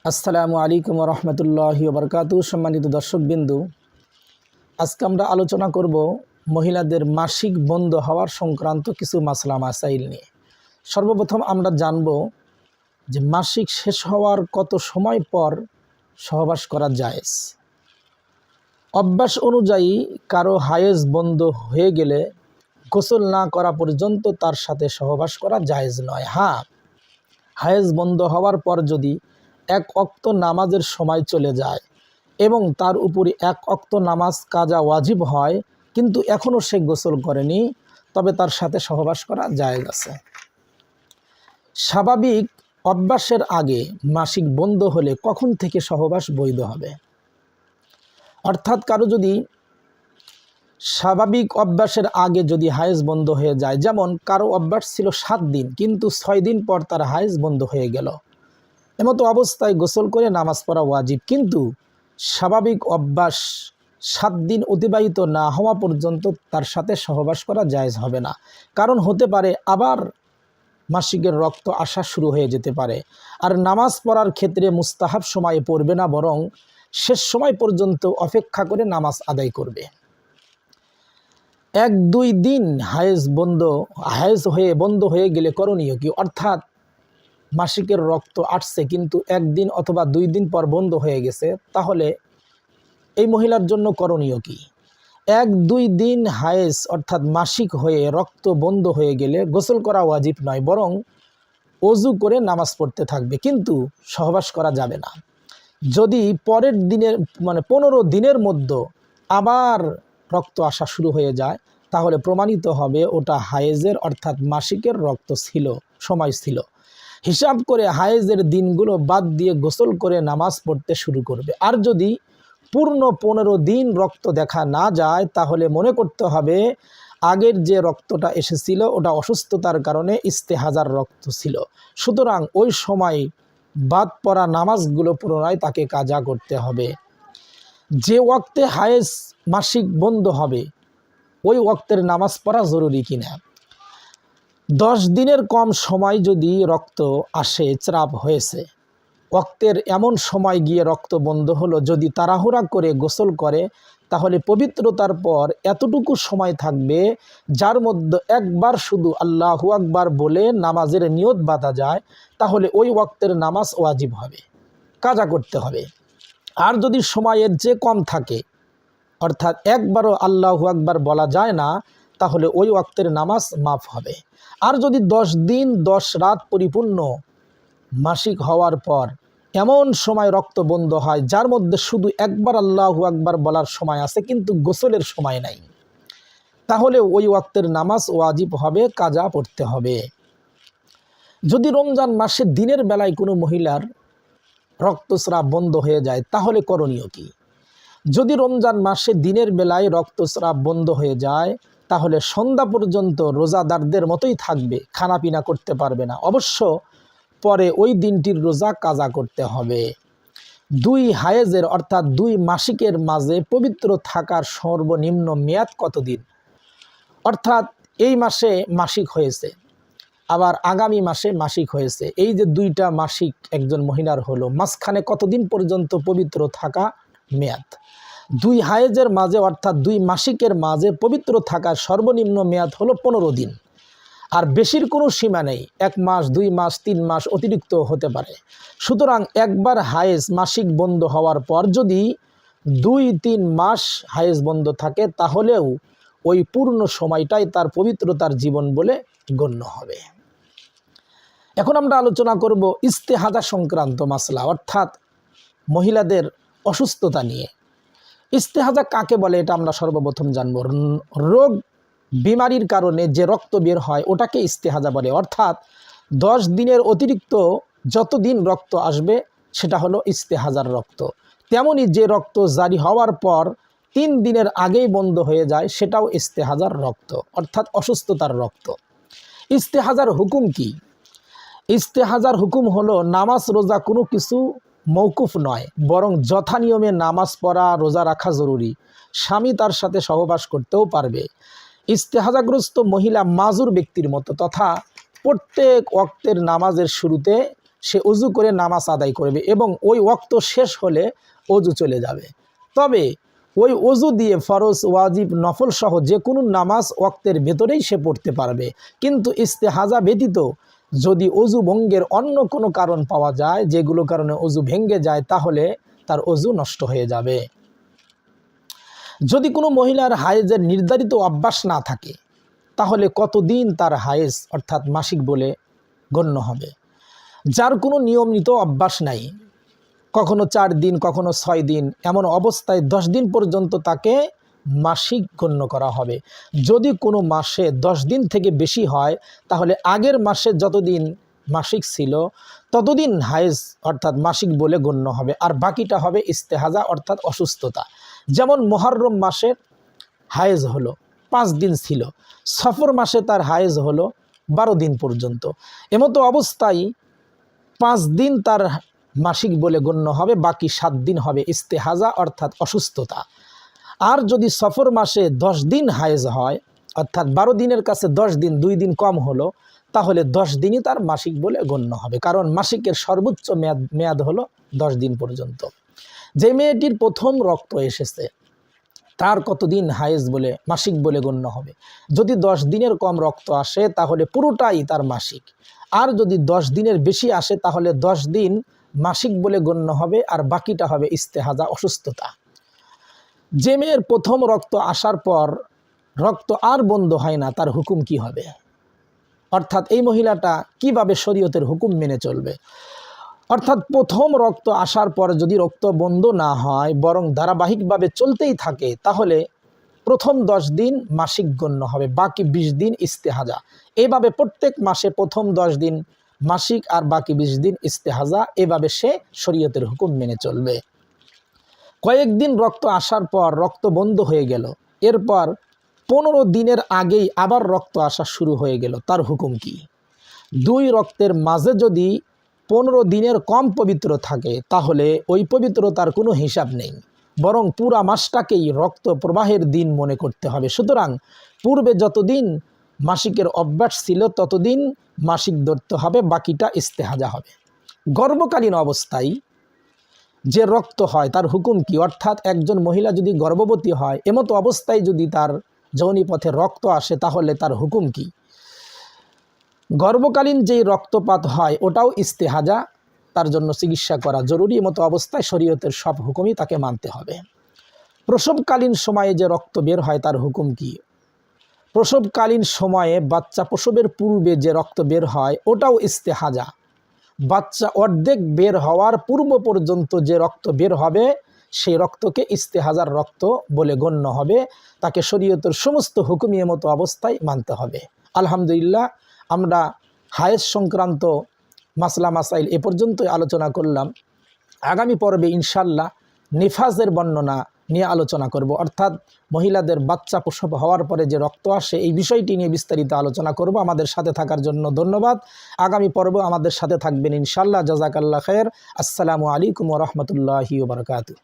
আসসালামু আলাইকুম রহমতুল্লাহি ওবরকাতু। সম্মানিত দর্শকবিন্দু, আজকে আমরা আলোচনা করব মহিলাদের মাসিক বন্ধ হওয়ার সংক্রান্ত কিছু মাসলা মাসাইল নিয়ে। সর্বপ্রথম আমরা জানব যে মাসিক শেষ হওয়ার কত সময় পর সহবাস করা জায়েজ। অভ্যাস অনুযায়ী কারো হায়েজ বন্ধ হয়ে গেলে গোসল না করা পর্যন্ত তার সাথে সহবাস করা জায়েজ নয়। হ্যাঁ, হায়েজ বন্ধ হওয়ার পর যদি এক ওয়াক্ত নামাজের সময় চলে যায় এবং তার উপরে এক ওয়াক্ত নামাজ কাজা ওয়াজিব হয়, কিন্তু এখনও সে গোসল করেনি, তবে তার সাথে সহবাস করা জায়েজ আছে। স্বাভাবিক অভ্যাসের আগে মাসিক বন্ধ হলে কখন থেকে সহবাস বৈধ হবে? অর্থাৎ কারো যদি স্বাভাবিক অভ্যাসের আগে যদি হায়েজ বন্ধ হয়ে যায়, যেমন কারো অভ্যাস ছিল 7 দিন, কিন্তু 6 দিন পর তার হায়েজ বন্ধ হয়ে গেল, এমতো অবস্থায় গোসল করে নামাজ পড়া ওয়াজিব। কিন্তু স্বাভাবিক অভ্যাস 7 দিন অতিবাহিত না হওয়া পর্যন্ত তার সাথে সহবাস করা জায়েজ হবে না। কারণ হতে পারে আবার মাসিকের রক্ত আসা শুরু হয়ে যেতে পারে। আর নামাজ পড়ার ক্ষেত্রে মুস্তাহাব সময়ে পড়বে না, বরং শেষ সময় পর্যন্ত অপেক্ষা করে নামাজ আদায় করবে। 1-2 দিন হায়েজ বন্ধ হয়ে গেলে করণীয় কি? অর্থাৎ মাসিকের রক্ত আসছে কিন্তু 1 দিন অথবা 2 দিন পর বন্ধ হয়ে গেছে, তাহলে এই মহিলার জন্য করণীয় কি? 1-2 দিন হায়েজ অর্থাৎ মাসিক হয়ে রক্ত বন্ধ হয়ে গেলে গোসল করা ওয়াজিব নয়, বরং ওযু করে নামাজ পড়তে থাকবে, কিন্তু সহবাস করা যাবে না। যদি পরের দিনের 15 দিনের মধ্যে আবার রক্ত আসা শুরু হয়ে যায়, তাহলে প্রমাণিত হবে ওটা হায়েজের অর্থাৎ মাসিকের রক্ত সময় ছিল। হিসাব করে হায়েজের দিনগুলো বাদ দিয়ে গোসল করে নামাজ পড়তে শুরু করবে। আর যদি পূর্ণ 15 দিন রক্ত দেখা না যায়, তাহলে মনে করতে হবে আগের যে রক্তটা এসেছিল ওটা অসুস্থতার কারণে ইস্তেহাজার রক্ত ছিল। সুতরাং ওই সময় বাদ পড়া নামাজগুলো পুনরায় তাকে কাজা করতে হবে। যে ওয়াক্তে হায়েজ মাসিক বন্ধ হবে ওই ওয়াক্তের নামাজ পড়া জরুরি কিনা? 10 দিনের কম সময় যদি রক্ত আসে, চাপ হয়েছে, ওয়াক্তের এমন সময় গিয়ে রক্ত বন্ধ হলো, যদি তাড়াহুড়া করে গোসল করে, তাহলে পবিত্রতার পর এতটুকু সময় থাকবে যার মধ্যে একবার শুধু আল্লাহু আকবার বলে নামাজের নিয়ত বাঁধা যায়, তাহলে ওই ওয়াক্তের নামাজ ওয়াজিব হবে, কাজা করতে হবে। আর যদি সময়ের চেয়ে কম থাকে, অর্থাৎ একবারও আল্লাহু আকবার বলা যায় না, তাহলে ওই ওয়াক্তের নামাজ মাফ হবে। আর যদি 10 দিন 10 রাত পরিপূর্ণ মাসিক হওয়ার পর এমন সময় রক্ত বন্ধ হয় যার মধ্যে শুধু একবার আল্লাহু আকবার বলার সময় আছে কিন্তু গোসলের সময় নাই, তাহলে ওই ওয়াক্তের নামাজ ওয়াজিব হবে, কাজা পড়তে হবে। যদি রমজান মাসে দিনের বেলায় কোনো মহিলার রক্তস্রাব বন্ধ হয়ে যায়, তাহলে করণীয় কি? যদি রমজান মাসে দিনের বেলায় রক্তস্রাব বন্ধ হয়ে যায়, তাহলে সন্ধ্যা পর্যন্ত রোজাদারদের মতোই থাকবে, খানাপিনা করতে পারবে না। অবশ্য পরে ওই দিনটির রোজা কাজা করতে হবে। 2 হায়েজের অর্থাৎ 2 মাসিকের মাঝে পবিত্র থাকার সর্বনিম্ন মেয়াদ কতদিন? অর্থাৎ এই মাসে মাসিক হয়েছে, আবার আগামী মাসে মাসিক হয়েছে, এই যে 2টা মাসিক একজন মহিলার হলো, মাঝখানে কতদিন পর্যন্ত পবিত্র থাকা মেয়াদ? 2 হায়েজের মাঝে অর্থাৎ 2 মাসিকের মাঝে পবিত্র থাকার সর্বনিম্ন মেয়াদ হলো 15 দিন। আর বেশির কোনো সীমা নেই, 1 মাস 2 মাস 3 মাস অতিরিক্ত হতে পারে। সুতরাং একবার হায়েজ মাসিক বন্ধ হওয়ার পর যদি 2-3 মাস হায়েজ বন্ধ থাকে, তাহলেও ওই পূর্ণ সময়টাই তার পবিত্রতার জীবন বলে গণ্য হবে। এখন আমরা আলোচনা করব ইস্তেহাজা সংক্রান্ত মাসলা, অর্থাৎ মহিলাদের অসুস্থতা নিয়ে। ইস্তেহাজা কাকে বলে এটা আমরা সর্বপ্রথম জানব। রোগ বিমারির কারণে যে রক্ত বের হয় ওটাকে ইস্তেহাজা বলে, অর্থাৎ 10 দিনের অতিরিক্ত যতদিন রক্ত আসবে সেটা হলো ইস্তেহাজার রক্ত। তেমনি যে রক্ত জারি হওয়ার পর 3 দিনের আগেই বন্ধ হয়ে যায় সেটাও ইস্তেহাজার রক্ত, অর্থাৎ অসুস্থতার রক্ত। ইস্তেহাজার হুকুম কি? ইস্তেহাজার হুকুম হলো নামাজ রোজা কোনো কিছু মৌকুফ নয়, বরং যথা নিয়মে নামাজ পড়া রোজা রাখা জরুরি। স্বামী তার সাথে সহবাস করতেও পারবে। ইস্তেহাজাগ্রস্ত মহিলা মাজুর ব্যক্তির মতো, তথা প্রত্যেক ওয়াক্তের নামাজের শুরুতে সে অজু করে নামাজ আদায় করবে এবং ওই ওয়াক্ত শেষ হলে অজু চলে যাবে। তবে ওই অজু দিয়ে ফরজ, ওয়াজিব, নফল সহ যে কোনো নামাজ ওয়াক্তের ভেতরেই সে পড়তে পারবে। কিন্তু ইস্তেহাজা ব্যতীত যদি অজু ভঙ্গের অন্য কোনো কারণ পাওয়া যায়, যেগুলো কারণে অজু ভেঙে যায়, তাহলে তার অজু নষ্ট হয়ে যাবে। যদি কোনো মহিলার হায়েজের নির্ধারিত অভ্যাস না থাকে, তাহলে কতদিন তার হায়েজ অর্থাৎ মাসিক বলে গণ্য হবে? যার কোনো নিয়মিত অভ্যাস নাই, কখনো 4 দিন, কখনো 6 দিন, এমন অবস্থায় 10 দিন পর্যন্ত তাকে মাসিক গণ্য করা হবে। যদি কোনো মাসে 10 দিন থেকে বেশি হয়, তাহলে আগের মাসে যতদিন মাসিক ছিল ততদিন হায়েজ অর্থাৎ মাসিক বলে গণ্য হবে, আর বাকিটা হবে ইস্তেহাজা অর্থাৎ অসুস্থতা। যেমন মুহররম মাসে হায়েজ হলো 5 দিন ছিল, সফর মাসে তার হায়েজ হলো 12 দিন পর্যন্ত। এমতো অবস্থায় 5 দিন তার মাসিক বলে গণ্য হবে, বাকি 7 দিন হবে ইস্তেহাজা অর্থাৎ অসুস্থতা। আর যদি সফর মাসে 10 দিন হায়েজ হয়, অর্থাৎ 12 দিনের কাছে 10 দিন 2 দিন কম হলো, তাহলে 10 দিনই তার মাসিক বলে গণ্য হবে, কারণ মাসিকের সর্বোচ্চ মেয়াদ হলো 10 দিন পর্যন্ত। যে মেয়েটির প্রথম রক্ত এসেছে তার কতদিন হায়েজ বলে মাসিক বলে গণ্য হবে? যদি 10 দিনের কম রক্ত আসে তাহলে পুরোটাই তার মাসিক, আর যদি 10 দিনের বেশি আসে তাহলে 10 দিন মাসিক বলে গণ্য হবে, আর বাকিটা হবে ইস্তেহাজা অসুস্থতা। যে মেয়ের প্রথম রক্ত আসার পর রক্ত আর বন্ধ হয় না, তার হুকুম কি হবে? অর্থাৎ এই মহিলাটা কিভাবে শরীয়তের হুকুম মেনে চলবে? অর্থাৎ প্রথম রক্ত আসার পর যদি রক্ত বন্ধ না হয়, বরং ধারাবাহিকভাবে চলতেই থাকে, তাহলে প্রথম 10 দিন মাসিক গণ্য হবে, বাকি 20 দিন ইস্তেহাজা। এইভাবে প্রত্যেক মাসে প্রথম 10 দিন মাসিক আর বাকি 20 দিন ইস্তেহাজা, এভাবে সে শরীয়তের হুকুম মেনে চলবে। কয়েকদিন রক্ত আসার পর রক্ত বন্ধ হয়ে গেল, এরপর 15 দিনের আগেই আবার রক্ত আসা শুরু হয়ে গেল, তার হুকুম কি? 2 রক্তের মাঝে যদি 15 দিনের কম পবিত্র থাকে, তাহলে ওই পবিত্রতার কোনো হিসাব নেই, বরং পুরা মাসটাকেই রক্ত প্রবাহের দিন মনে করতে হবে। সুতরাং পূর্বে যতদিন মাসিকের অভ্যাস ছিল ততদিন মাসিক ধরতে হবে, বাকিটা ইস্তেহাজা হবে। গর্ভকালীন অবস্থায় যে রক্ত হয় তার হুকুম কি? অর্থাৎ একজন মহিলা যদি গর্ভবতী হয়, এমতো অবস্থায় যদি তার যৌনিপথে রক্ত আসে, তাহলে তার হুকুম কি? গর্ভকালীন যেই রক্তপাত হয় ওটাও ইস্তেহাজা, তার জন্য চিকিৎসা করা জরুরি। এমতো অবস্থায় শরীয়তের সব হুকুমই তাকে মানতে হবে। প্রসবকালীন সময়ে যে রক্ত বের হয় তার হুকুম কি? প্রসবকালীন সময়ে বাচ্চা প্রসবের পূর্বে যে রক্ত বের হয় ওটাও ইস্তেহাজা। বাচ্চা অর্ধেক বের হওয়ার পূর্ব পর্যন্ত যে রক্ত বের হবে সেই রক্তকে ইস্তেহাজার রক্ত বলে গণ্য হবে, তাকে শরীয়তের সমস্ত হুকুমের মতো অবস্থায় মানতে হবে। আলহামদুলিল্লাহ, আমরা হায়েজ সংক্রান্ত মাসলা মাসাইল এ পর্যন্তই আলোচনা করলাম। আগামী পর্বে ইনশাল্লাহ নিফাজের বর্ণনা নিয়ে আলোচনা করব, অর্থাৎ মহিলাদের বাচ্চা প্রসব হওয়ার পরে যে রক্ত আসে এই বিষয়টি নিয়ে বিস্তারিত আলোচনা করব। আমাদের সাথে থাকার জন্য ধন্যবাদ। আগামী পর্ব আমাদের সাথে থাকবেন ইনশাল্লাহ। জাযাকাল্লাহ খায়ের। আসসালামু আলাইকুম ওয়া রাহমাতুল্লাহি ওয়া বারাকাতুহু।